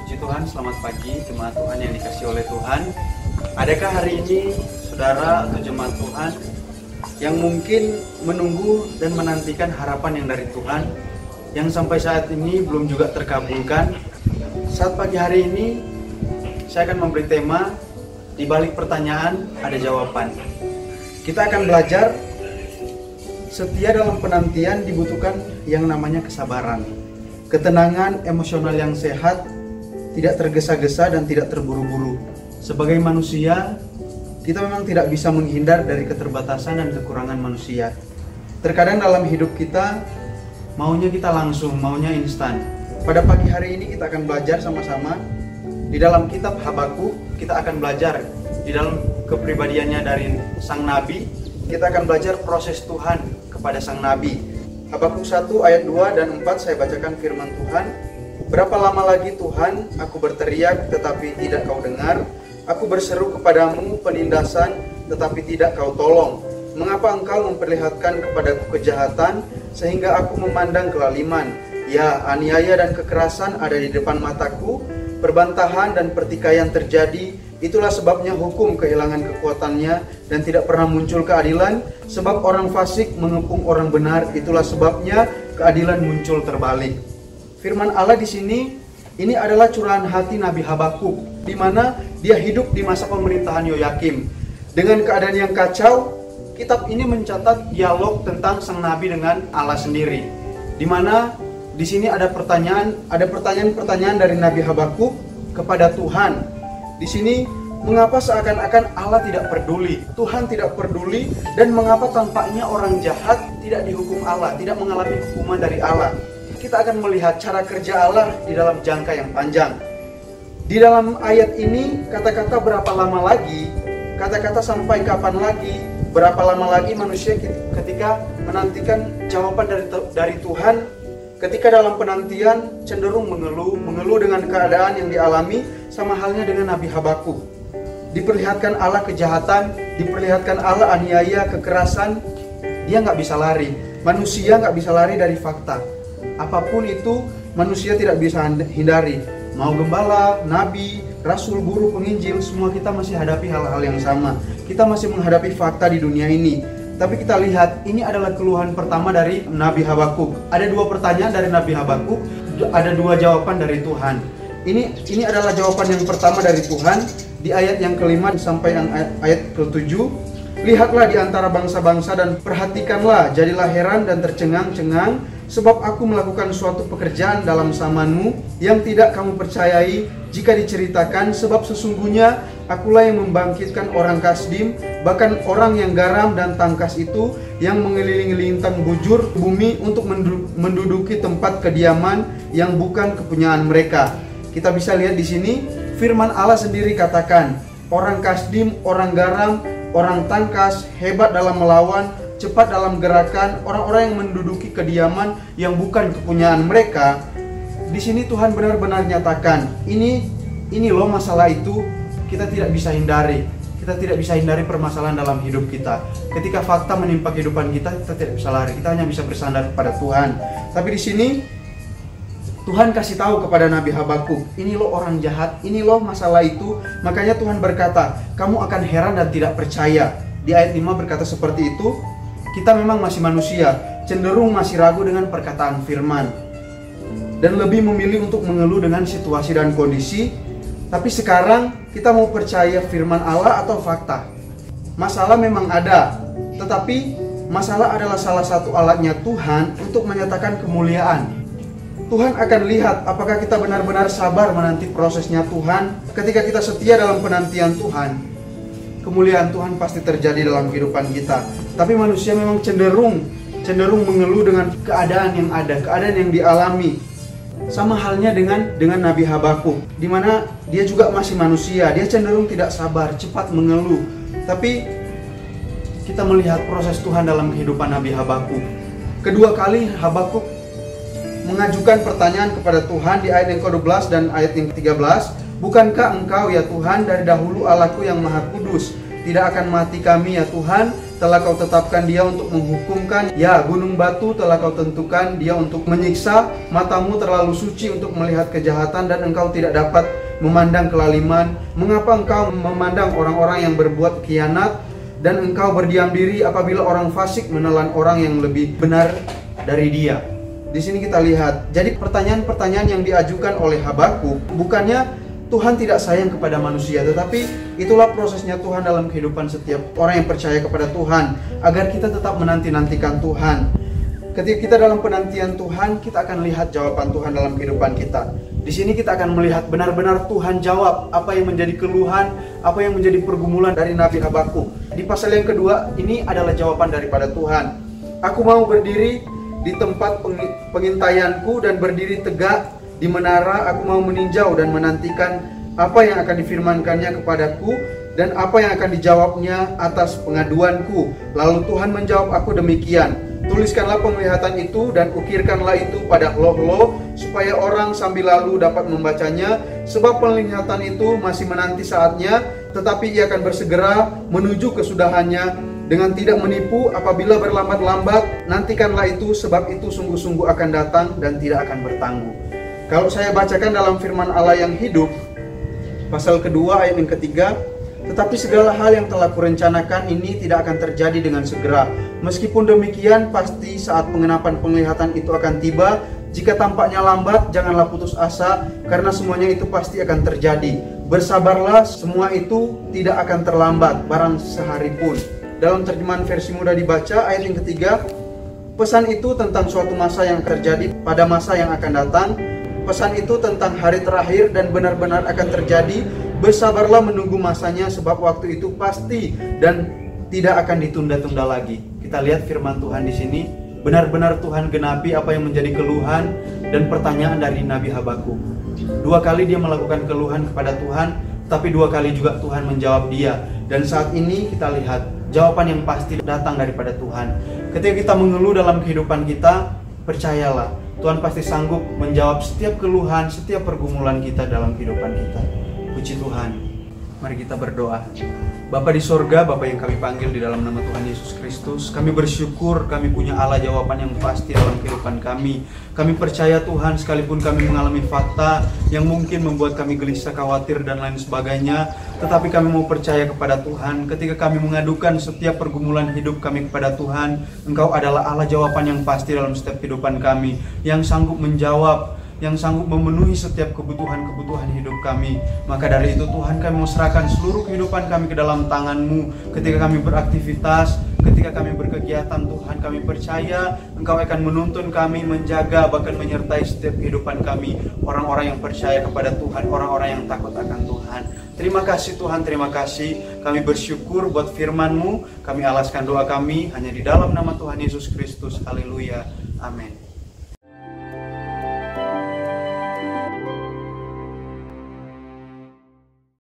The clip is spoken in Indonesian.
Puji Tuhan, selamat pagi jemaat Tuhan yang dikasihi oleh Tuhan. Adakah hari ini saudara atau jemaat Tuhan yang mungkin menunggu dan menantikan harapan yang dari Tuhan yang sampai saat ini belum juga terkabulkan? Saat pagi hari ini saya akan memberi tema di balik pertanyaan ada jawaban. Kita akan belajar setia dalam penantian dibutuhkan yang namanya kesabaran, ketenangan emosional yang sehat, tidak tergesa-gesa dan tidak terburu-buru. Sebagai manusia, kita memang tidak bisa menghindar dari keterbatasan dan kekurangan manusia. Terkadang dalam hidup kita, maunya kita langsung, maunya instan. Pada pagi hari ini kita akan belajar sama-sama. Di dalam kitab Habakuk, kita akan belajar di dalam kepribadiannya dari sang nabi. Kita akan belajar proses Tuhan kepada sang nabi. Habakuk 1 ayat 2 dan 4 saya bacakan firman Tuhan. Berapa lama lagi Tuhan, aku berteriak tetapi tidak kau dengar. Aku berseru kepadamu penindasan tetapi tidak kau tolong. Mengapa engkau memperlihatkan kepadaku kejahatan sehingga aku memandang kelaliman? Ya, aniaya dan kekerasan ada di depan mataku, perbantahan dan pertikaian terjadi. Itulah sebabnya hukum kehilangan kekuatannya dan tidak pernah muncul keadilan. Sebab orang fasik mengepung orang benar, itulah sebabnya keadilan muncul terbalik. Firman Allah di sini, ini adalah curahan hati Nabi Habakuk, di mana dia hidup di masa pemerintahan Yoyakim. Dengan keadaan yang kacau, kitab ini mencatat dialog tentang sang nabi dengan Allah sendiri. Di mana di sini ada pertanyaan-pertanyaan dari Nabi Habakuk kepada Tuhan. Di sini, mengapa seakan-akan Allah tidak peduli, Tuhan tidak peduli, dan mengapa tampaknya orang jahat tidak dihukum Allah, tidak mengalami hukuman dari Allah. Kita akan melihat cara kerja Allah di dalam jangka yang panjang. Di dalam ayat ini, kata-kata berapa lama lagi, kata-kata sampai kapan lagi, berapa lama lagi manusia ketika menantikan jawaban dari Tuhan. Ketika dalam penantian cenderung mengeluh dengan keadaan yang dialami, sama halnya dengan Nabi Habakuk. Diperlihatkan Allah kejahatan, diperlihatkan Allah aniaya, kekerasan, dia nggak bisa lari. Manusia nggak bisa lari dari fakta. Apapun itu, manusia tidak bisa hindari. Mau gembala, nabi, rasul, guru, penginjil, semua kita masih hadapi hal-hal yang sama. Kita masih menghadapi fakta di dunia ini. Tapi kita lihat, ini adalah keluhan pertama dari Nabi Habakuk. Ada dua pertanyaan dari Nabi Habakuk, ada dua jawaban dari Tuhan. Ini adalah jawaban yang pertama dari Tuhan di ayat yang kelima sampai ayat ke-7. Lihatlah di antara bangsa-bangsa dan perhatikanlah, jadilah heran dan tercengang-cengang, sebab aku melakukan suatu pekerjaan dalam zamanmu yang tidak kamu percayai jika diceritakan, sebab sesungguhnya akulah yang membangkitkan orang Kasdim, bahkan orang yang garam dan tangkas itu, yang mengelilingi lintang bujur bumi untuk menduduki tempat kediaman yang bukan kepunyaan mereka. Kita bisa lihat di sini, firman Allah sendiri katakan, orang Kasdim, orang garam, orang tangkas, hebat dalam melawan, cepat dalam gerakan, orang-orang yang menduduki kediaman yang bukan kepunyaan mereka. Di sini Tuhan benar-benar nyatakan, ini loh masalah itu, kita tidak bisa hindari. Kita tidak bisa hindari permasalahan dalam hidup kita. Ketika fakta menimpa kehidupan kita tidak bisa lari. Kita hanya bisa bersandar kepada Tuhan. Tapi di sini Tuhan kasih tahu kepada Nabi Habakuk, ini loh orang jahat, ini loh masalah itu. Makanya Tuhan berkata, kamu akan heran dan tidak percaya. Di ayat 5 berkata seperti itu. Kita memang masih manusia, cenderung masih ragu dengan perkataan firman, dan lebih memilih untuk mengeluh dengan situasi dan kondisi. Tapi sekarang kita mau percaya firman Allah atau fakta? Masalah memang ada, tetapi masalah adalah salah satu alatnya Tuhan untuk menyatakan kemuliaan. Tuhan akan lihat apakah kita benar-benar sabar menanti prosesnya Tuhan. Ketika kita setia dalam penantian Tuhan, kemuliaan Tuhan pasti terjadi dalam kehidupan kita. Tapi manusia memang cenderung mengeluh dengan keadaan yang ada, keadaan yang dialami. Sama halnya dengan Nabi Habakuk, di mana dia juga masih manusia, dia cenderung tidak sabar, cepat mengeluh. Tapi kita melihat proses Tuhan dalam kehidupan Nabi Habakuk. Kedua kali Habakuk mengajukan pertanyaan kepada Tuhan di ayat yang ke-12 dan ayat yang ke-13. Bukankah engkau ya Tuhan dari dahulu Allahku yang maha kudus? Tidak akan mati kami ya Tuhan, telah kau tetapkan dia untuk menghukumkan. Ya, gunung batu telah kau tentukan dia untuk menyiksa. Matamu terlalu suci untuk melihat kejahatan dan engkau tidak dapat memandang kelaliman. Mengapa engkau memandang orang-orang yang berbuat khianat dan engkau berdiam diri apabila orang fasik menelan orang yang lebih benar dari dia? Di sini kita lihat, jadi pertanyaan-pertanyaan yang diajukan oleh Habakuk bukannya Tuhan tidak sayang kepada manusia, tetapi itulah prosesnya Tuhan dalam kehidupan setiap orang yang percaya kepada Tuhan, agar kita tetap menanti-nantikan Tuhan. Ketika kita dalam penantian Tuhan, kita akan lihat jawaban Tuhan dalam kehidupan kita. Di sini kita akan melihat benar-benar Tuhan jawab apa yang menjadi keluhan, apa yang menjadi pergumulan dari Nabi Habakuk. Di pasal yang kedua, ini adalah jawaban daripada Tuhan. Aku mau berdiri di tempat pengintaianku dan berdiri tegak di menara. Aku mau meninjau dan menantikan apa yang akan difirmankannya kepadaku dan apa yang akan dijawabnya atas pengaduanku. Lalu Tuhan menjawab aku demikian, tuliskanlah penglihatan itu dan ukirkanlah itu pada loh-loh, supaya orang sambil lalu dapat membacanya, sebab penglihatan itu masih menanti saatnya, tetapi ia akan bersegera menuju kesudahannya dengan tidak menipu. Apabila berlambat-lambat, nantikanlah itu, sebab itu sungguh-sungguh akan datang dan tidak akan bertangguh. Kalau saya bacakan dalam firman Allah yang hidup, pasal kedua ayat yang ketiga, tetapi segala hal yang telah kurencanakan ini tidak akan terjadi dengan segera. Meskipun demikian, pasti saat pengenapan penglihatan itu akan tiba. Jika tampaknya lambat, janganlah putus asa, karena semuanya itu pasti akan terjadi. Bersabarlah, semua itu tidak akan terlambat, barang sehari pun. Dalam terjemahan versi mudah dibaca, ayat yang ketiga, pesan itu tentang suatu masa yang terjadi pada masa yang akan datang. Pesan itu tentang hari terakhir dan benar-benar akan terjadi. Bersabarlah menunggu masanya, sebab waktu itu pasti dan tidak akan ditunda-tunda lagi. Kita lihat firman Tuhan di sini, benar-benar Tuhan genapi apa yang menjadi keluhan dan pertanyaan dari Nabi Habakuk. 2 kali dia melakukan keluhan kepada Tuhan, tapi 2 kali juga Tuhan menjawab dia. Dan saat ini kita lihat jawaban yang pasti datang daripada Tuhan. Ketika kita mengeluh dalam kehidupan kita, percayalah, Tuhan pasti sanggup menjawab setiap keluhan, setiap pergumulan kita dalam kehidupan kita. Puji Tuhan. Mari kita berdoa. Bapa di sorga, Bapa yang kami panggil di dalam nama Tuhan Yesus Kristus, kami bersyukur kami punya Allah jawaban yang pasti dalam kehidupan kami. Kami percaya Tuhan, sekalipun kami mengalami fakta yang mungkin membuat kami gelisah, khawatir dan lain sebagainya, tetapi kami mau percaya kepada Tuhan. Ketika kami mengadukan setiap pergumulan hidup kami kepada Tuhan, Engkau adalah Allah jawaban yang pasti dalam setiap kehidupan kami, yang sanggup menjawab, yang sanggup memenuhi setiap kebutuhan-kebutuhan hidup kami. Maka dari itu Tuhan, kami mau serahkan seluruh kehidupan kami ke dalam tangan-Mu. Ketika kami beraktivitas, ketika kami berkegiatan, Tuhan, kami percaya Engkau akan menuntun kami, menjaga, bahkan menyertai setiap kehidupan kami. Orang-orang yang percaya kepada Tuhan, orang-orang yang takut akan Tuhan. Terima kasih Tuhan, terima kasih. Kami bersyukur buat firman-Mu. Kami alaskan doa kami hanya di dalam nama Tuhan Yesus Kristus. Haleluya. Amin.